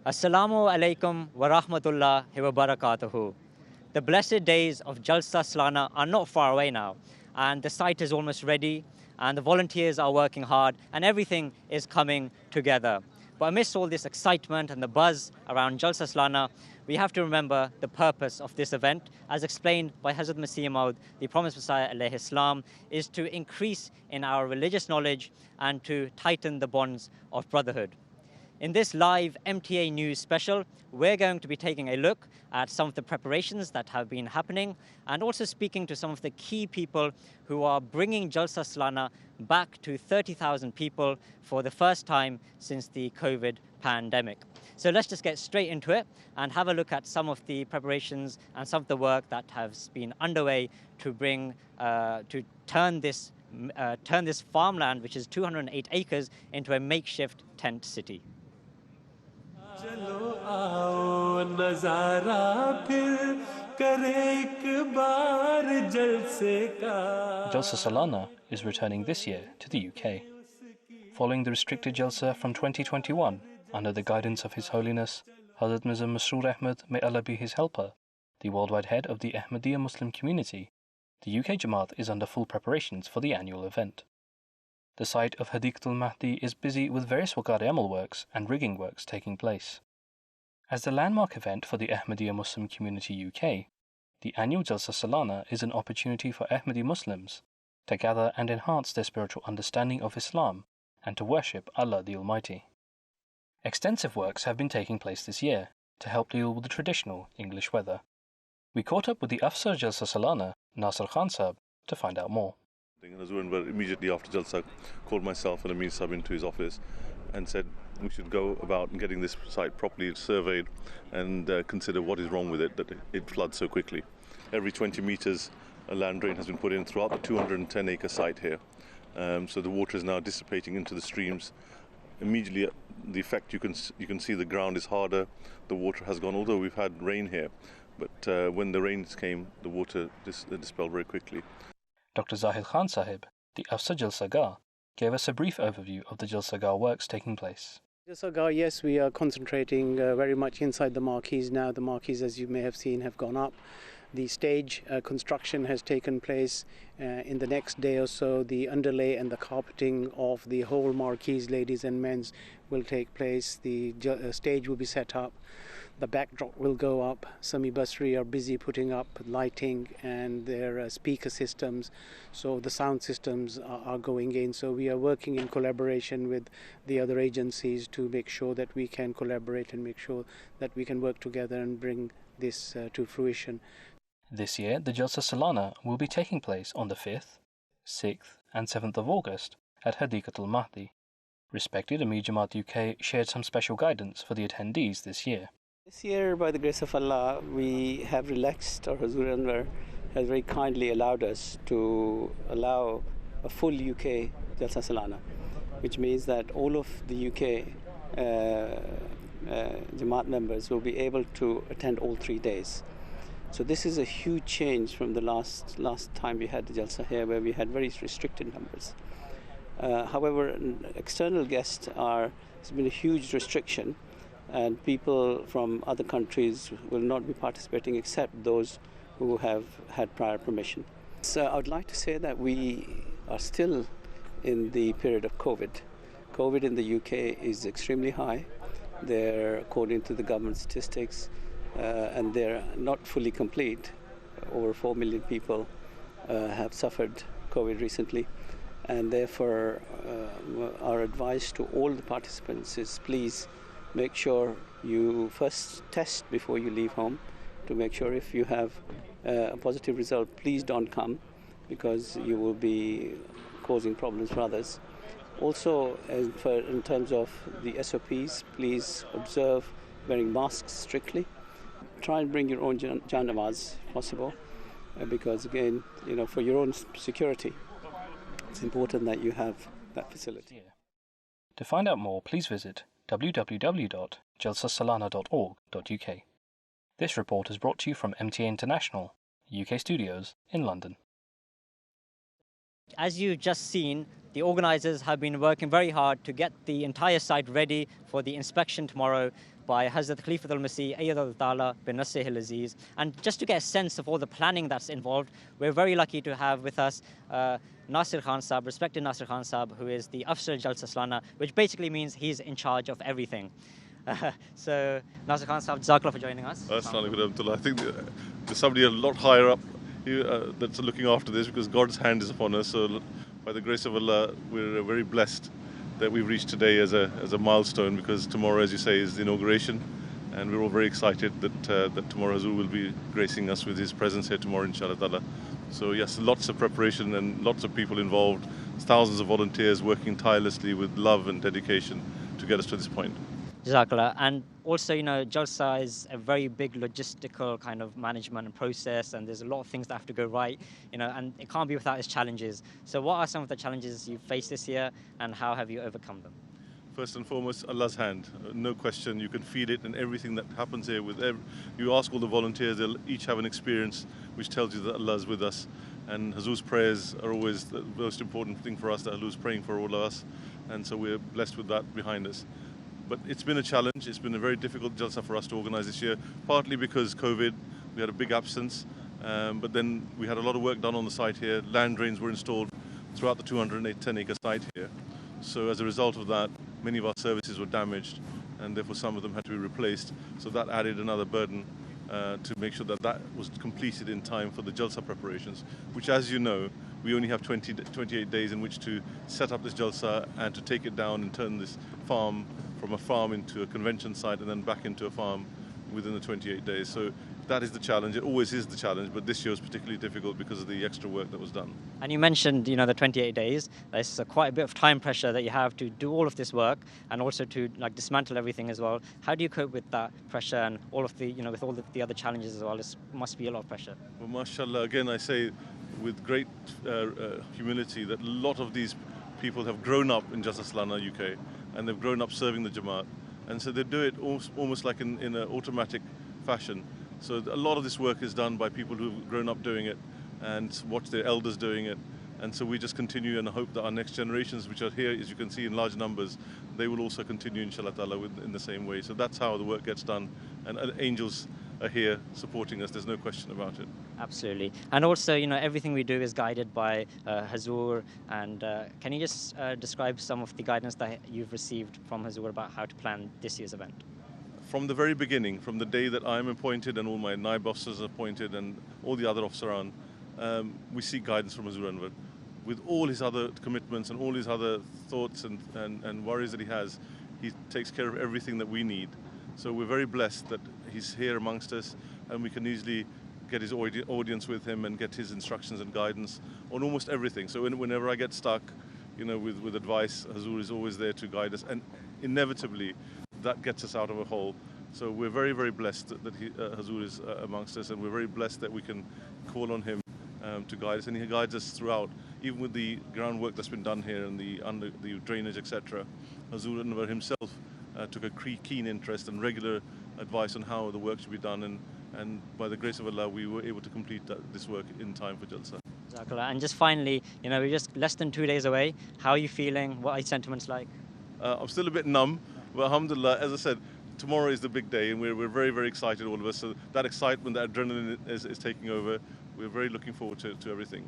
Assalamu alaikum wa rahmatullahi wa barakatuhu. The blessed days of Jalsa Salana are not far away now, and the site is almost ready, and the volunteers are working hard, and everything is coming together. But amidst all this excitement and the buzz around Jalsa Salana, we have to remember the purpose of this event, as explained by Hazrat Masih Maud, the promised Messiah alayhi salam, is to increase in our religious knowledge and to tighten the bonds of brotherhood. In this live MTA News special, we're going to be taking a look at some of the preparations that have been happening and also speaking to some of the key people who are bringing Jalsa Salana back to 30,000 people for the first time since the COVID pandemic. So let's just get straight into it and have a look at some of the preparations and some of the work that has been underway to turn this farmland, which is 208 acres, into a makeshift tent city. Jalsa Salana is returning this year to the UK. Following the restricted Jalsa from 2021, under the guidance of His Holiness Hazrat Mirza Masroor Ahmad, may Allah be his helper, the worldwide head of the Ahmadiyya Muslim community, the UK Jamaat is under full preparations for the annual event. The site of hadeeqtul Mahdi is busy with various Waqar Amal works and rigging works taking place. As the landmark event for the Ahmadiyya Muslim community UK, the annual Jalsa Salana is an opportunity for Ahmadi Muslims to gather and enhance their spiritual understanding of Islam and to worship Allah the Almighty. Extensive works have been taking place this year to help deal with the traditional English weather. We caught up with the Afsar Jalsa Salana, Nasir Khan Sahib, to find out more. Immediately after Jalsa, called myself and Amir Sahib into his office and said we should go about getting this site properly surveyed and consider what is wrong with it, that it floods so quickly. Every 20 metres a land drain has been put in throughout the 210 acre site here. So the water is now dissipating into the streams. Immediately the effect, you can see the ground is harder, the water has gone, although we've had rain here, but when the rains came, the water dispelled very quickly. Dr. Zahid Khan Sahib, the Afsar Jalsa Gah, gave us a brief overview of the Jalsa Gah works taking place. Jalsa Gah, yes, we are concentrating very much inside the marquees now. The marquees, as you may have seen, have gone up. The stage construction has taken place. In the next day or so, the underlay and the carpeting of the whole marquees, ladies and men's, will take place. The stage will be set up. The backdrop will go up. Sami Basri are busy putting up lighting and their speaker systems. So the sound systems are going in. So we are working in collaboration with the other agencies to make sure that we can collaborate and make sure that we can work together and bring this to fruition. This year, the Jalsa Salana will be taking place on the 5th, 6th and 7th of August at hadeeqtul Mahdi. Respected Amir Jamaat UK shared some special guidance for the attendees this year. This year, by the grace of Allah, we have relaxed, or Hazur Anwar has very kindly allowed us to allow a full UK Jalsa Salana, which means that all of the UK Jamaat members will be able to attend all 3 days. So this is a huge change from the last time we had the Jalsa here, where we had very restricted numbers. However, external guests has been a huge restriction, and people from other countries will not be participating except those who have had prior permission. So I would like to say that we are still in the period of COVID. COVID in the UK is extremely high. They're, according to the government statistics, and they're not fully complete. Over 4 million people have suffered COVID recently, and therefore our advice to all the participants is please make sure you first test before you leave home to make sure if you have a positive result, please don't come, because you will be causing problems for others. Also, in terms of the SOPs, please observe wearing masks strictly. Try and bring your own janamaz if possible, because again, for your own security, it's important that you have that facility. To find out more, please visit www.jalsasalana.org.uk. This report is brought to you from MTA International, UK studios in London. As you've just seen, The organisers have been working very hard to get the entire site ready for the inspection tomorrow by Hazrat Khalifatul Masih Ayyadullah Ta'ala bin Nasrihil Aziz. And just to get a sense of all the planning that's involved, we're very lucky to have with us Nasir Khan Sahab, respected Nasir Khan Sahab, who is the Afsar Jalsa Salana, which basically means he's in charge of everything. So, Nasir Khan Sahab, Jazakallah for joining us. I think there's somebody a lot higher up that's looking after this, because God's hand is upon us. So, by the grace of Allah, we're very blessed that we've reached today as a milestone, because tomorrow, as you say, is the inauguration, and we're all very excited that tomorrow Hazur will be gracing us with his presence here tomorrow, inshallah ta'ala. So yes, lots of preparation and lots of people involved, thousands of volunteers working tirelessly with love and dedication to get us to this point. Jazakallah. And also, Jalsa is a very big logistical kind of management and process, and there's a lot of things that have to go right, and it can't be without its challenges. So what are some of the challenges you've faced this year, and how have you overcome them? First and foremost, Allah's hand, no question. You can feel it in everything that happens here. You ask all the volunteers, they'll each have an experience which tells you that Allah is with us. And Hazur's prayers are always the most important thing for us, that Hazur's praying for all of us. And so we're blessed with that behind us. But it's been a challenge. It's been a very difficult Jalsa for us to organise this year, partly because COVID, we had a big absence. But then we had a lot of work done on the site here. Land drains were installed throughout the 210-acre site here. So as a result of that, many of our services were damaged, and therefore some of them had to be replaced. So that added another burden to make sure that that was completed in time for the Jalsa preparations, which, as you know, we only have 28 days in which to set up this Jalsa and to take it down and turn this farm from a farm into a convention site and then back into a farm within the 28 days. So that is the challenge. It always is the challenge, but this year was particularly difficult because of the extra work that was done. And you mentioned, the 28 days. There's quite a bit of time pressure that you have to do all of this work and also to dismantle everything as well. How do you cope with that pressure and all of the, with all the other challenges as well? It must be a lot of pressure. Well, mashallah, again, I say with great humility that a lot of these people have grown up in Jalsa Salana, UK, and they've grown up serving the Jamaat. And so they do it almost like in an automatic fashion. So a lot of this work is done by people who've grown up doing it and watched their elders doing it. And so we just continue and hope that our next generations, which are here, as you can see, in large numbers, they will also continue, inshallah ta'ala, in the same way. So that's how the work gets done. And angels are here supporting us. There's no question about it. Absolutely. And also, everything we do is guided by Hazur. And can you just describe some of the guidance that you've received from Hazur about how to plan this year's event? From the very beginning, from the day that I'm appointed and all my Naib officers are appointed and all the other officers are we seek guidance from Hazur Anwar. With all his other commitments and all his other thoughts and worries that he takes care of everything that we need. So we're very blessed that he's here amongst us, and we can easily get his audience with him and get his instructions and guidance on almost everything. So whenever I get stuck, with advice, Hazur is always there to guide us, and inevitably that gets us out of a hole. So we're very, very blessed that Hazur is amongst us, and we're very blessed that we can call on him to guide us, and he guides us throughout, even with the groundwork that's been done here and the drainage, etc. Hazur Anwar himself took a keen interest and regular advice on how the work should be done, and by the grace of Allah, we were able to complete this work in time for Jalsa. And just finally, we're just less than 2 days away. How are you feeling? What are your sentiments like? I'm still a bit numb, but alhamdulillah, as I said, tomorrow is the big day, and we're very, very excited, all of us. So that excitement, that adrenaline is taking over. We're very looking forward to everything.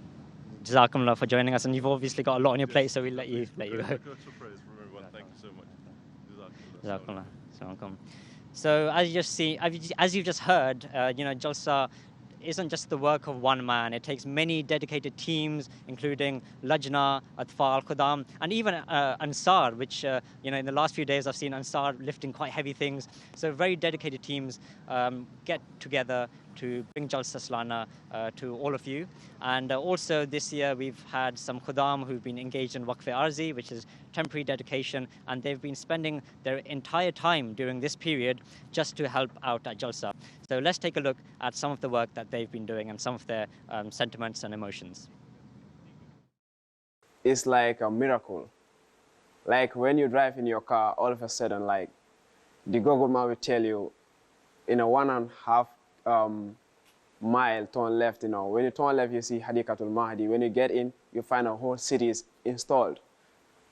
Jazakumullah for joining us, and you've obviously got a lot on your plate, so we'll let you go. Surprise from everyone. Thank you so much. Jazakumullah. Assalamualaikum. So as you've just heard, Jalsa isn't just the work of one man. It takes many dedicated teams, including Lajna, Atfal, Khudam, and even Ansar, which, in the last few days I've seen Ansar lifting quite heavy things. So very dedicated teams get together to bring Jalsa Salana to all of you. And also this year we've had some Khudam who've been engaged in Waqf-e Arzi, which is temporary dedication, and they've been spending their entire time during this period just to help out at Jalsa. So let's take a look at some of the work that they've been doing and some of their sentiments and emotions. It's like a miracle. Like when you drive in your car, all of a sudden, like the Google map will tell you in a 1.5 mile turn left, when you turn left, you see hadeeqtul mahdi. When you get in, you find a whole city is installed.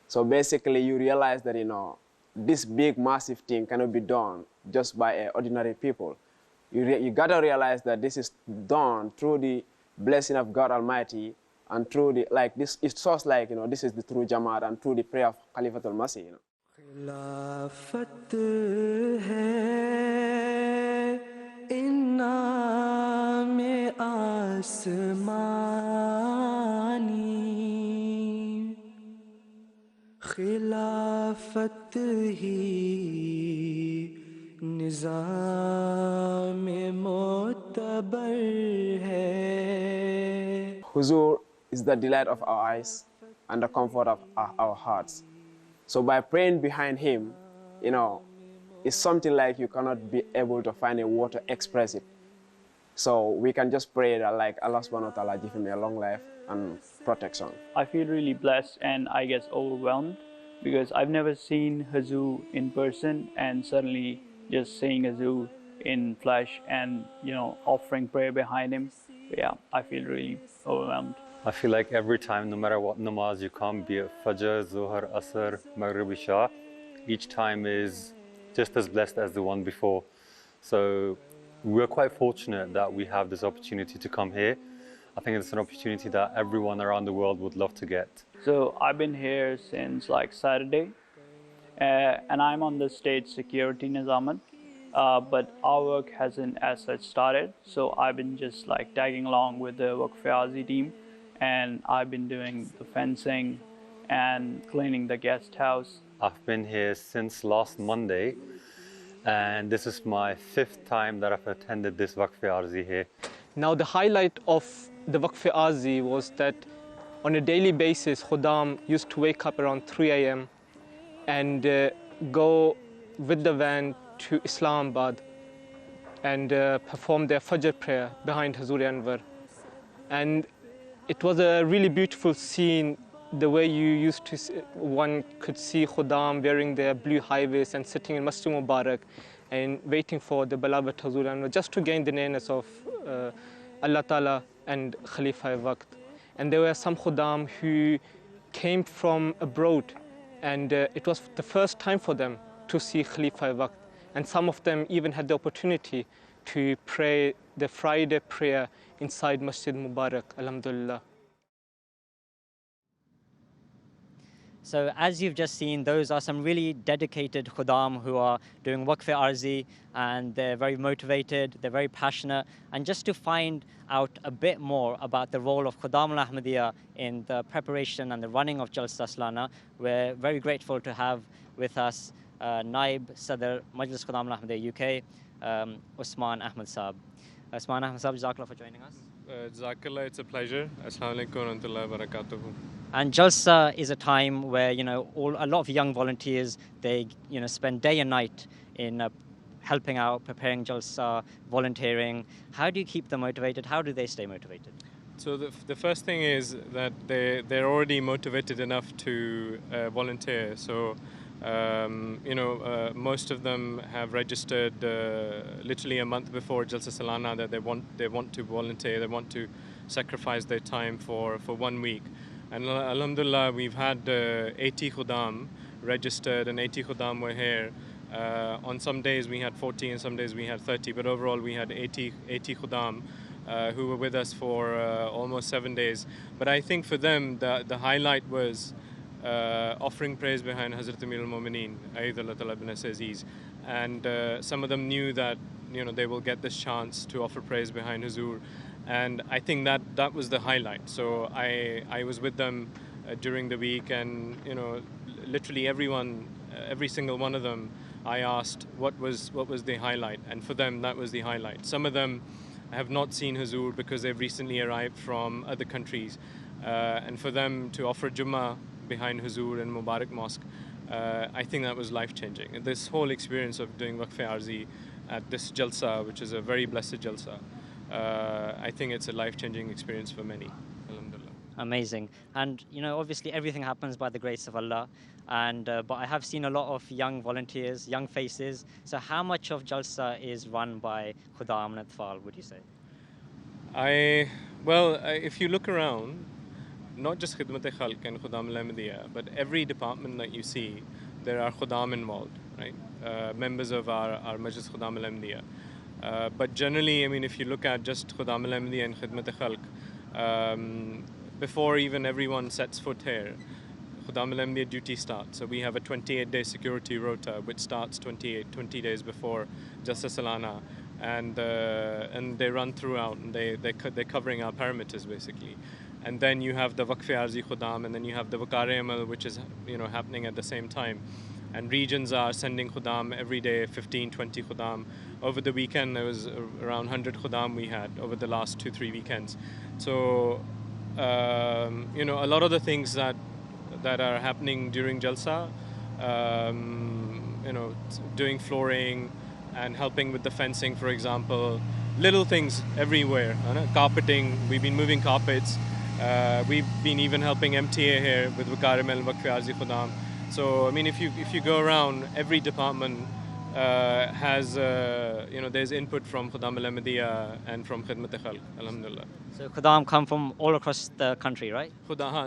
So basically, you realize that, this big, massive thing cannot be done just by ordinary people. You got to realize that this is done through the blessing of God Almighty and through the, this, it shows this is the true Jamaat and through the prayer of Khalifatul Masih, खिलाफत है इनाम आसमानी खिलाफत ही निज़ाम मोतबर है. Huzur is the delight of our eyes and the comfort of our hearts. So by praying behind him, it's something like you cannot be able to find a word to express it. So we can just pray that Allah subhanahu wa ta'ala give him a long life and protection. I feel really blessed and I guess overwhelmed because I've never seen Huzur in person, and suddenly just seeing Huzur in flesh and offering prayer behind him. Yeah, I feel really overwhelmed. I feel like every time, no matter what namaz you come, be it Fajr, Zuhr, Asr, Maghrib, Isha, each time is just as blessed as the one before. So we're quite fortunate that we have this opportunity to come here. I think it's an opportunity that everyone around the world would love to get. So I've been here since Saturday, and I'm on the state security Nizamat, but our work hasn't as such started. So I've been just tagging along with the Waqf-e-Azi team, and I've been doing the fencing and cleaning the guest house. I've been here since last Monday, and this is my 5th time that I've attended this Waqf-e-Azi here. Now the highlight of the Waqf-e-Azi was that on a daily basis, Khuddam used to wake up around 3 a.m. and go with the van to Islamabad and perform their Fajr prayer behind Huzur Anwar. And it was a really beautiful scene, the way one could see Khuddam wearing their blue high-vis and sitting in Masjid Mubarak and waiting for the beloved Huzur Anwar just to gain the nearness of Allah Ta'ala and Khalifa Waqt. And there were some Khuddam who came from abroad, and it was the first time for them to see Khalifa Waqt. And some of them even had the opportunity to pray the Friday prayer inside Masjid Mubarak, alhamdulillah. So as you've just seen, those are some really dedicated Khuddam who are doing Waqf-e-Arzi, and they're very motivated, they're very passionate. And just to find out a bit more about the role of Khuddam al-Ahmadiyya in the preparation and the running of Jalsa Salana, we're very grateful to have with us Naib Sadr Majlis Khuddam al-Ahmadiyya UK, Usman Ahmed Saab. Usman Ahmed Saab, Jazakallah for joining us. Jazakallah, it's a pleasure. Assalamu alaikum wa rahmatullahi wa barakatuhu. And Jalsa is a time where a lot of young volunteers, they spend day and night in helping out, preparing Jalsa, volunteering. How do you keep them motivated? How do they stay motivated? So the first thing is that they're already motivated enough to volunteer. So most of them have registered literally a month before Jalsa Salana that they want to volunteer. They want to sacrifice their time for 1 week. And alhamdulillah, we've had 80 Khuddam registered, and 80 Khuddam were here. On some days we had 40, and some days we had 30, but overall we had 80 Khuddam who were with us for almost 7 days. But I think for them, the highlight was offering praise behind Hazrat Amir al-Mu'mineen, Ayyadullah ibn Aziz. And some of them knew that they will get this chance to offer praise behind Huzur. And I think that was the highlight. So I was with them during the week, and literally every single one of them, I asked what was the highlight, and for them that was the highlight. Some of them have not seen Huzur because they've recently arrived from other countries, and for them to offer Jummah behind Huzur in Mubarak Mosque, I think that was life-changing. This whole experience of doing Waqf-e-Arzi at this Jalsa, which is a very blessed Jalsa, I think it's a life-changing experience for many. Alhamdulillah. Amazing. And obviously everything happens by the grace of Allah. And but I have seen a lot of young volunteers, young faces. So how much of Jalsa is run by Khuddam and Atfal, would you say? Well, if you look around, not just Khidmat-e-Khalq and Khudam al-Ahmadiyya, but every department that you see, there are Khudam involved, right? Members of our Majlis Khudam al-Ahmadiyya. But generally, I mean, if you look at just Khudam al-Ahmadiyya and Khidmat-e-Khalq, before even everyone sets foot here, Khudam al-Ahmadiyya duty starts. So we have a 28-day security rota, which starts 20 days before Jalsa Salana, and they run throughout, and they're covering our perimeters basically. And then you have the Waqf-e Arzi Khudam, and then you have the Waqar-e Amal, which is happening at the same time. And regions are sending Khudam every day, 15, 20 Khudam. Over the weekend, there was around 100 Khudam we had over the last 2-3 weekends. So, a lot of the things that are happening during Jalsa, doing flooring and helping with the fencing, for example, little things everywhere. Carpeting, we've been moving carpets. We've been even helping MTA here with Waqar Amal, Waqf-e Arzi Khudam. So, I mean, if you go around, every department has, there's input from Khudam al-Ahmadiyya and from Khidmat-e-Khalq, alhamdulillah. So Khudam come from all across the country, right?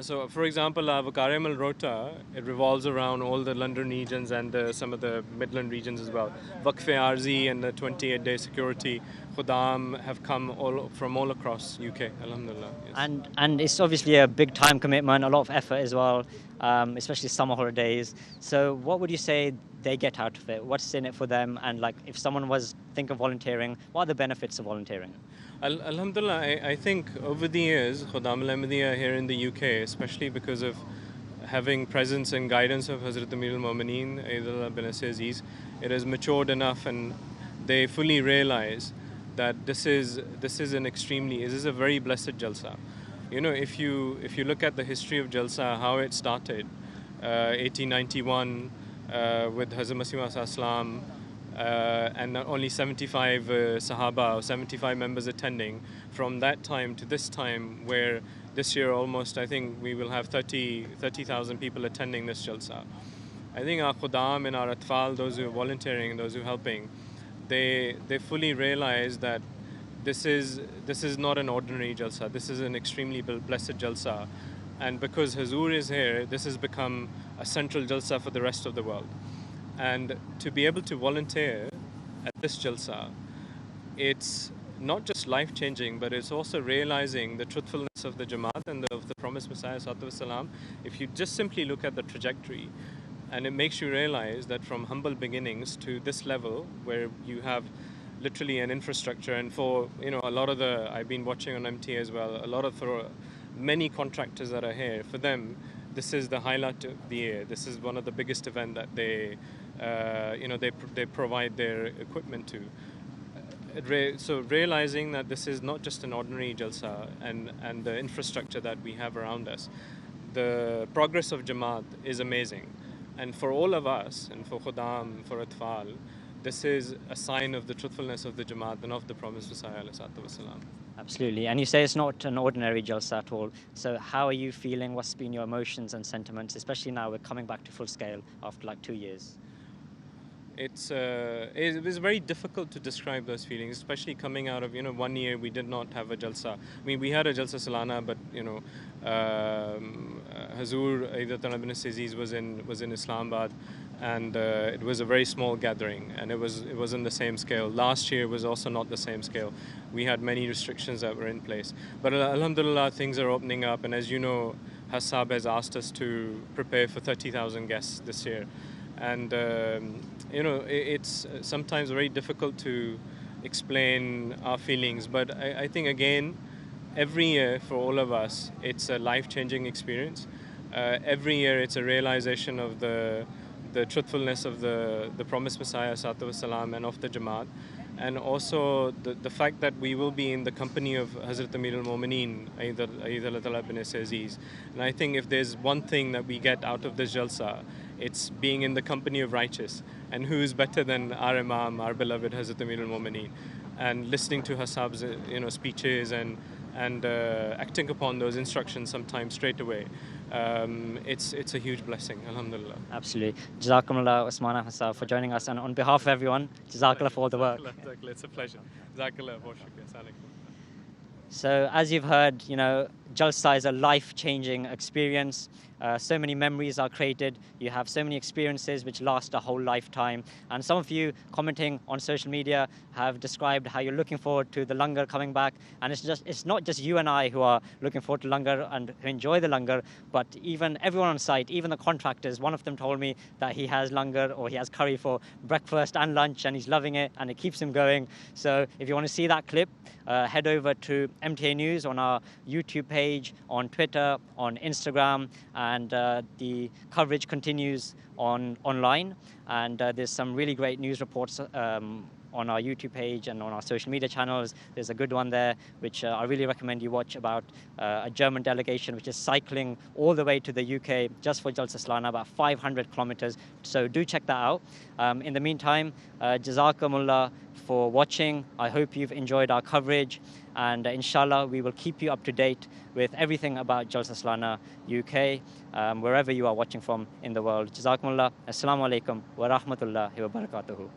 So, for example, our Waqar Amal Rota, it revolves around all the London regions and some of the Midland regions as well. Waqf-e Arzi and the 28-day security Khudam have come from all across UK, alhamdulillah. Yes. And it's obviously a big time commitment, a lot of effort as well, especially summer holidays. So what would you say they get out of it? What's in it for them? And like, if someone was think of volunteering, what are the benefits of volunteering? Alhamdulillah, I think over the years, Khudam al-Ahmadiyya here in the UK, especially because of having presence and guidance of Hazrat Amir al-Mu'mineen, Ayyadullah bin Aziz, it has matured enough, and they fully realize that this is a very blessed Jalsa. If you look at the history of Jalsa, how it started, 1891 with Hazrat Masih Maud Islam, and only 75 Sahaba or 75 members attending. From that time to this time, where this year almost, I think we will have 30,000 people attending this Jalsa. I think our Khudam and our Atfal, those who are volunteering, those who are helping, they fully realize that this is not an ordinary Jalsa. This is an extremely blessed Jalsa. And because Hazur is here, this has become a central Jalsa for the rest of the world. And to be able to volunteer at this Jalsa, it's not just life-changing, but it's also realizing the truthfulness of the Jamaat and of the promised Messiah ﷺ. If you just simply look at the trajectory, and it makes you realize that from humble beginnings to this level, where you have literally an infrastructure, and for a lot of I've been watching on MTA as well, a lot of many contractors that are here, for them, this is the highlight of the year. This is one of the biggest events that they provide their equipment to. So realizing that this is not just an ordinary Jalsa, and the infrastructure that we have around us, the progress of Jamaat is amazing. And for all of us, and for Khudam, for Atfal, this is a sign of the truthfulness of the Jamaat and of the promised Messiah ﷺ. Absolutely. And you say it's not an ordinary Jalsa at all. So how are you feeling? What's been your emotions and sentiments, especially now we're coming back to full scale after like 2 years? It was very difficult to describe those feelings, especially coming out of 1 year we did not have a Jalsa. I mean, we had a Jalsa Salana, but Hazur Ayyadullah bin Aziz was in Islamabad, and it was a very small gathering, and it wasn't the same scale. Last year was also not the same scale. We had many restrictions that were in place, but alhamdulillah, things are opening up, and as you know, Hassab has asked us to prepare for 30,000 guests this year. And it's sometimes very difficult to explain our feelings, but I think again, every year for all of us, it's a life-changing experience. Every year it's a realization of the truthfulness of the promised Messiah ﷺ and of the Jamaat, and also the fact that we will be in the company of Hazrat Amir al-Mu'mineen, Ayyadullah bin Aziz. And I think if there's one thing that we get out of this Jalsa, it's being in the company of righteous. And who is better than our Imam, our beloved Hazrat Amir al-Mu'mineen, and listening to Hassab's speeches and acting upon those instructions sometimes straight away. It's a huge blessing, alhamdulillah. Absolutely. Jazakumullah Usman and Hassab for joining us, and on behalf of everyone, Jazakallah for all the work. It's a pleasure. Jazakallah. So as you've heard, Jalsa is a life-changing experience. So many memories are created. You have so many experiences which last a whole lifetime. And some of you commenting on social media have described how you're looking forward to the langar coming back. And it's not just you and I who are looking forward to langar and who enjoy the langar, but even everyone on site, even the contractors. One of them told me that he has langar or he has curry for breakfast and lunch, and he's loving it, and it keeps him going. So if you want to see that clip, head over to MTA News on our YouTube page, on Twitter, on Instagram, and the coverage continues online. And there's some really great news reports on our YouTube page and on our social media channels. There's a good one there, which I really recommend you watch, about a German delegation which is cycling all the way to the UK just for Jalsa Salana, about 500 kilometers. So do check that out. In the meantime, Jazakumullah for watching. I hope you've enjoyed our coverage, and inshallah we will keep you up to date with everything about Jalsa Salana UK, wherever you are watching from in the world. Jazakumullah. Assalamu alaikum wa rahmatullahi wa barakatuhu.